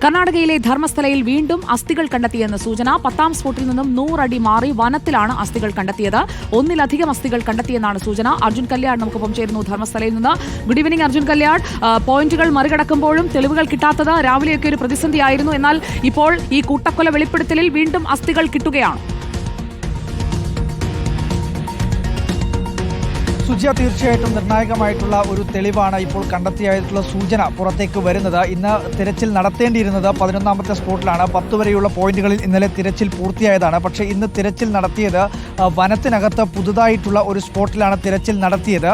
കർണാടകയിലെ ധർമ്മസ്ഥലയിൽ വീണ്ടും അസ്ഥികൾ കണ്ടെത്തിയെന്ന് സൂചന. 10ാം സ്പോട്ടിൽ നിന്നും 100 അടി മാറി വനത്തിലാണ് അസ്ഥികൾ കണ്ടെത്തിയത്. ഒന്നിലധികം അസ്ഥികൾ കണ്ടെത്തിയെന്നാണ് സൂചന. അർജുൻ കല്യാൺ നമുക്കൊപ്പം ചേരുന്നു ധർമ്മസ്ഥലയിൽ നിന്ന്. Good evening Arjun Kalyan. പോയിന്റുകൾ മറികടക്കുമ്പോഴും തെളിവുകൾ കിട്ടാത്തത് രാവിലെയൊക്കെ ഒരു പ്രതിസന്ധിയായിരുന്നു. എന്നാൽ ഇപ്പോൾ ഈ കൂട്ടക്കൊല വെളിപ്പെടുത്തലിൽ വീണ്ടും അസ്ഥികൾ കിട്ടുകയാണ്. സുജിയ, തീർച്ചയായിട്ടും നിർണായകമായിട്ടുള്ള ഒരു തെളിവാണ് ഇപ്പോൾ കണ്ടെത്തിയായിട്ടുള്ള സൂചന പുറത്തേക്ക് വരുന്നത്. ഇന്ന് തിരച്ചിൽ നടത്തേണ്ടിയിരുന്നത് 11ാമത്തെ സ്പോട്ടിലാണ്. 10 വരെയുള്ള പോയിന്റുകളിൽ ഇന്നലെ തിരച്ചിൽ പൂർത്തിയായതാണ്. പക്ഷേ ഇന്ന് തിരച്ചിൽ നടത്തിയത് വനത്തിനകത്ത് പുതുതായിട്ടുള്ള ഒരു സ്പോട്ടിലാണ് തിരച്ചിൽ നടത്തിയത്.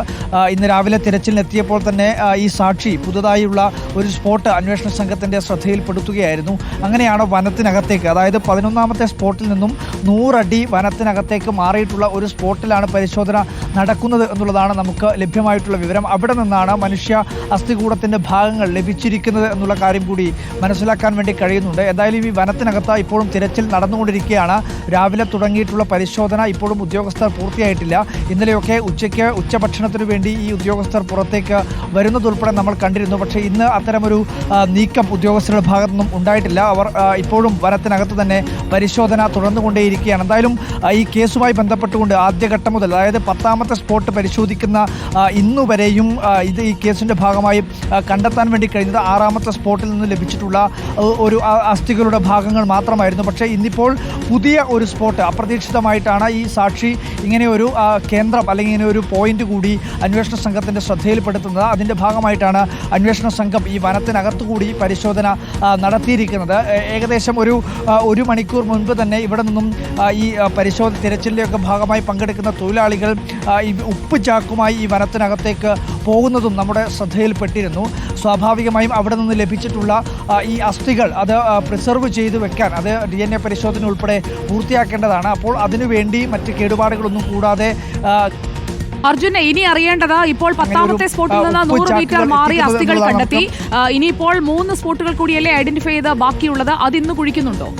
ഇന്ന് രാവിലെ തിരച്ചിലിനെത്തിയപ്പോൾ തന്നെ ഈ സാക്ഷി പുതുതായുള്ള ഒരു സ്പോട്ട് അന്വേഷണ സംഘത്തിൻ്റെ ശ്രദ്ധയിൽപ്പെടുത്തുകയായിരുന്നു. അങ്ങനെയാണ് വനത്തിനകത്തേക്ക്, അതായത് 11ാമത്തെ സ്പോട്ടിൽ നിന്നും 100 അടി വനത്തിനകത്തേക്ക് മാറിയിട്ടുള്ള ഒരു സ്പോട്ടിലാണ് പരിശോധന നടക്കുന്നത് എന്നുള്ളതാണ് നമുക്ക് ലഭ്യമായിട്ടുള്ള വിവരം. അവിടെ നിന്നാണ് മനുഷ്യ അസ്ഥികൂടത്തിൻ്റെ ഭാഗങ്ങൾ ലഭിച്ചിരിക്കുന്നത് എന്നുള്ള കാര്യം കൂടി മനസ്സിലാക്കാൻ വേണ്ടി കഴിയുന്നുണ്ട്. എന്തായാലും ഈ വനത്തിനകത്ത് ഇപ്പോഴും തിരച്ചിൽ നടന്നുകൊണ്ടിരിക്കുകയാണ്. രാവിലെ തുടങ്ങിയിട്ടുള്ള പരിശോധന ഇപ്പോഴും ഉദ്യോഗസ്ഥർ പൂർത്തിയായിട്ടില്ല. ഇന്നലെയൊക്കെ ഉച്ചയ്ക്ക് ഉച്ചഭക്ഷണത്തിനു വേണ്ടി ഈ ഉദ്യോഗസ്ഥർ പുറത്തേക്ക് വരുന്നതുൾപ്പെടെ നമ്മൾ കണ്ടിരുന്നു. പക്ഷേ ഇന്ന് അത്തരമൊരു നീക്കം ഉദ്യോഗസ്ഥരുടെ ഭാഗത്തുനിന്നും ഉണ്ടായിട്ടില്ല. അവർ ഇപ്പോഴും വനത്തിനകത്ത് തന്നെ പരിശോധന തുടർന്നുകൊണ്ടേയിരിക്കുകയാണ്. എന്തായാലും ഈ കേസുമായി ബന്ധപ്പെട്ടുകൊണ്ട് ആദ്യഘട്ടം മുതൽ, അതായത് 10ാമത്തെ സ്പോട്ട് പരിശോധിക്കുന്ന ഇന്നുവരെയും ഈ കേസിൻ്റെ ഭാഗമായി കണ്ടെത്താൻ വേണ്ടി കഴിഞ്ഞത് 6ാമത്തെ സ്പോട്ടിൽ നിന്ന് ലഭിച്ചിട്ടുള്ള ഒരു അസ്ഥികളുടെ ഭാഗങ്ങൾ മാത്രമായിരുന്നു. പക്ഷേ ഇന്നിപ്പോൾ പുതിയ ഒരു സ്പോട്ട് അപ്രതീക്ഷിതമായിട്ടാണ് ഈ സാക്ഷി ഇങ്ങനെ ഒരു കേന്ദ്രം അല്ലെങ്കിൽ ഇങ്ങനെ ഒരു പോയിന്റ് കൂടി അന്വേഷണ സംഘത്തിൻ്റെ ശ്രദ്ധയിൽപ്പെടുത്തുന്നത്. അതിൻ്റെ ഭാഗമായിട്ടാണ് അന്വേഷണ സംഘം ഈ വനത്തിനകത്തുകൂടി പരിശോധന നടത്തിയിരിക്കുന്നത്. ഏകദേശം ഒരു മണിക്കൂർ മുൻപ് തന്നെ ഇവിടെ നിന്നും ഈ തിരച്ചിലിൻ്റെയൊക്കെ ഭാഗമായി പങ്കെടുക്കുന്ന തൊഴിലാളികൾ ഈ ഉപ്പ് ചാക്കുമായി ഈ വനത്തിനകത്തേക്ക് പോകുന്നതും നമ്മുടെ ശ്രദ്ധയിൽപ്പെട്ടിരുന്നു. സ്വാഭാവികമായും അവിടെ നിന്ന് ലഭിച്ചിട്ടുള്ള ഈ അസ്ഥികൾ അത് പ്രിസർവ് ചെയ്ത് വെക്കാൻ, അത് DNA പരിശോധന ഉൾപ്പെടെ പൂർത്തിയാക്കേണ്ടതാണ്. അപ്പോൾ അതിനുവേണ്ടി മറ്റ് കേടുപാടുകളൊന്നും കൂടാതെ അർജുന, ഇനി അറിയേണ്ടത് ഇപ്പോൾ 10ാമത്തെ സ്പോട്ടിൽ നിന്ന് 100 മീറ്റർ മാറി അസ്ഥികൾ കണ്ടെത്തി. ഇനിയിപ്പോൾ 3 സ്പോട്ടുകൾ കൂടിയല്ലേ ഐഡന്റിഫൈ ചെയ്ത് ബാക്കിയുള്ളത്. അത് ഇന്ന് കുഴിക്കുന്നുണ്ടോ?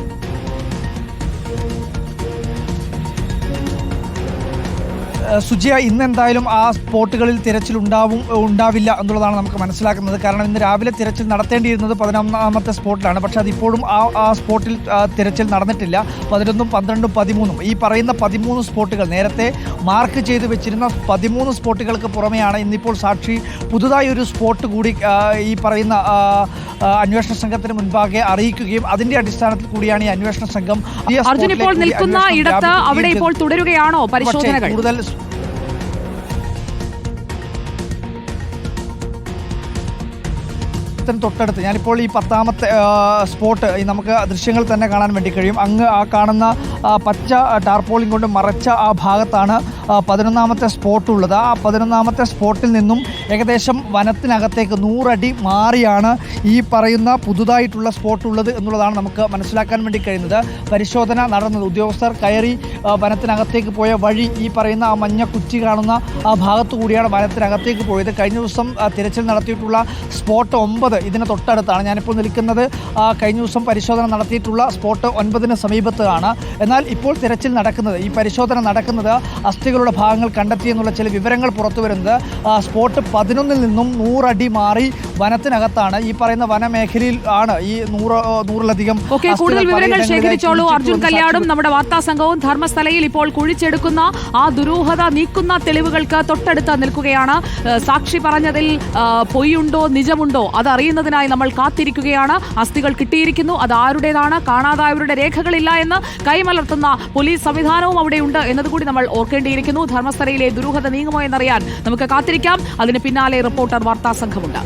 സുജിയ, ഇന്ന് എന്തായാലും ആ സ്പോട്ടുകളിൽ തിരച്ചിൽ ഉണ്ടാവില്ല എന്നുള്ളതാണ് നമുക്ക് മനസ്സിലാക്കുന്നത്. കാരണം ഇന്ന് രാവിലെ തിരച്ചിൽ നടത്തേണ്ടിയിരുന്നത് 11ാമത്തെ സ്പോട്ടിലാണ്. പക്ഷെ അതിപ്പോഴും ആ സ്പോട്ടിൽ തിരച്ചിൽ നടന്നിട്ടില്ല. 11ഉം 12ഉം 13ഉം ഈ പറയുന്ന 13 സ്പോട്ടുകൾ, നേരത്തെ മാർക്ക് ചെയ്ത് വെച്ചിരുന്ന 13 സ്പോട്ടുകൾക്ക് പുറമെയാണ് ഇന്നിപ്പോൾ സാക്ഷി പുതുതായി ഒരു സ്പോട്ട് കൂടി ഈ പറയുന്ന അന്വേഷണ സംഘത്തിന് മുൻപാകെ അറിയിക്കുകയും അതിന്റെ അടിസ്ഥാനത്തിൽ കൂടിയാണ് ഈ അന്വേഷണ സംഘം അവിടെ ഇപ്പോൾ തുടരുകയാണോ പരിശോധനകൾ? കൂടുതൽ തൊട്ടടുത്ത് ഞാനിപ്പോൾ ഈ 10ാമത്തെ സ്പോട്ട് നമുക്ക് ദൃശ്യങ്ങൾ തന്നെ കാണാൻ വേണ്ടി കഴിയും. അങ്ങ് ആ കാണുന്ന പച്ച ടാർപോളിംഗ് കൊണ്ട് മറച്ച ആ ഭാഗത്താണ് 11ാമത്തെ സ്പോട്ട് ഉള്ളത്. ആ 11ാമത്തെ സ്പോട്ടിൽ നിന്നും ഏകദേശം വനത്തിനകത്തേക്ക് 100 അടി മാറിയാണ് ഈ പറയുന്ന പുതുതായിട്ടുള്ള സ്പോട്ട് ഉള്ളത് എന്നുള്ളതാണ് നമുക്ക് മനസ്സിലാക്കാൻ വേണ്ടി കഴിയുന്നത്. പരിശോധന നടന്നത്, ഉദ്യോഗസ്ഥർ കയറി വനത്തിനകത്തേക്ക് പോയ വഴി ഈ പറയുന്ന ആ മഞ്ഞ കുറ്റി കാണുന്ന ആ ഭാഗത്തു കൂടിയാണ് വനത്തിനകത്തേക്ക് പോയത്. കഴിഞ്ഞ ദിവസം തിരച്ചിൽ നടത്തിയിട്ടുള്ള സ്പോട്ട് 9 ഇതിന് തൊട്ടടുത്താണ്. ഞാനിപ്പോൾ നിൽക്കുന്നത് കഴിഞ്ഞ ദിവസം പരിശോധന നടത്തിയിട്ടുള്ള സ്പോട്ട് 9ന് സമീപത്താണ്. എന്നാൽ ഇപ്പോൾ തിരച്ചിൽ നടക്കുന്നത്, ഈ പരിശോധന നടക്കുന്നത് അസ്ഥികളുടെ ഭാഗങ്ങൾ കണ്ടെത്തിയെന്നുള്ള ചില വിവരങ്ങൾ പുറത്തു വരുന്നത് സ്പോട്ട് 11ൽ നിന്നും 100 അടി മാറി വനത്തിനകത്താണ്. ഈ പറയുന്ന വനമേഖലയിൽ ആണ് ഈ 100-ലധികം. കൂടുതൽ വിവരങ്ങൾ ശേഖരിച്ചോളൂ അർജുൻ കല്യാണും നമ്മുടെ വാർത്താ സംഘവും. ധർമ്മസ്ഥലയിൽ ഇപ്പോൾ കുഴിച്ചെടുക്കുന്ന ആ ദുരൂഹത നീക്കുന്ന തെളിവുകൾക്ക് തൊട്ടടുത്ത് നിൽക്കുകയാണ്. സാക്ഷി പറഞ്ഞതിൽ പൊയ്യുണ്ടോ നിജമുണ്ടോ അതറിയുന്നതിനായി നമ്മൾ കാത്തിരിക്കുകയാണ്. അസ്ഥികൾ കിട്ടിയിരിക്കുന്നു. അത് ആരുടേതാണ്, കാണാതായവരുടെ രേഖകളില്ല എന്ന് കൈമലർത്തുന്ന പോലീസ് സംവിധാനവും അവിടെയുണ്ട് എന്നതുകൂടി നമ്മൾ ഓർക്കേണ്ടിയിരിക്കുന്നു. ധർമ്മസ്ഥലയിലെ ദുരൂഹത നീങ്ങുമോ എന്നറിയാൻ നമുക്ക് കാത്തിരിക്കാം. അതിന് പിന്നാലെ റിപ്പോർട്ടർ വാർത്താ സംഘമുണ്ട്.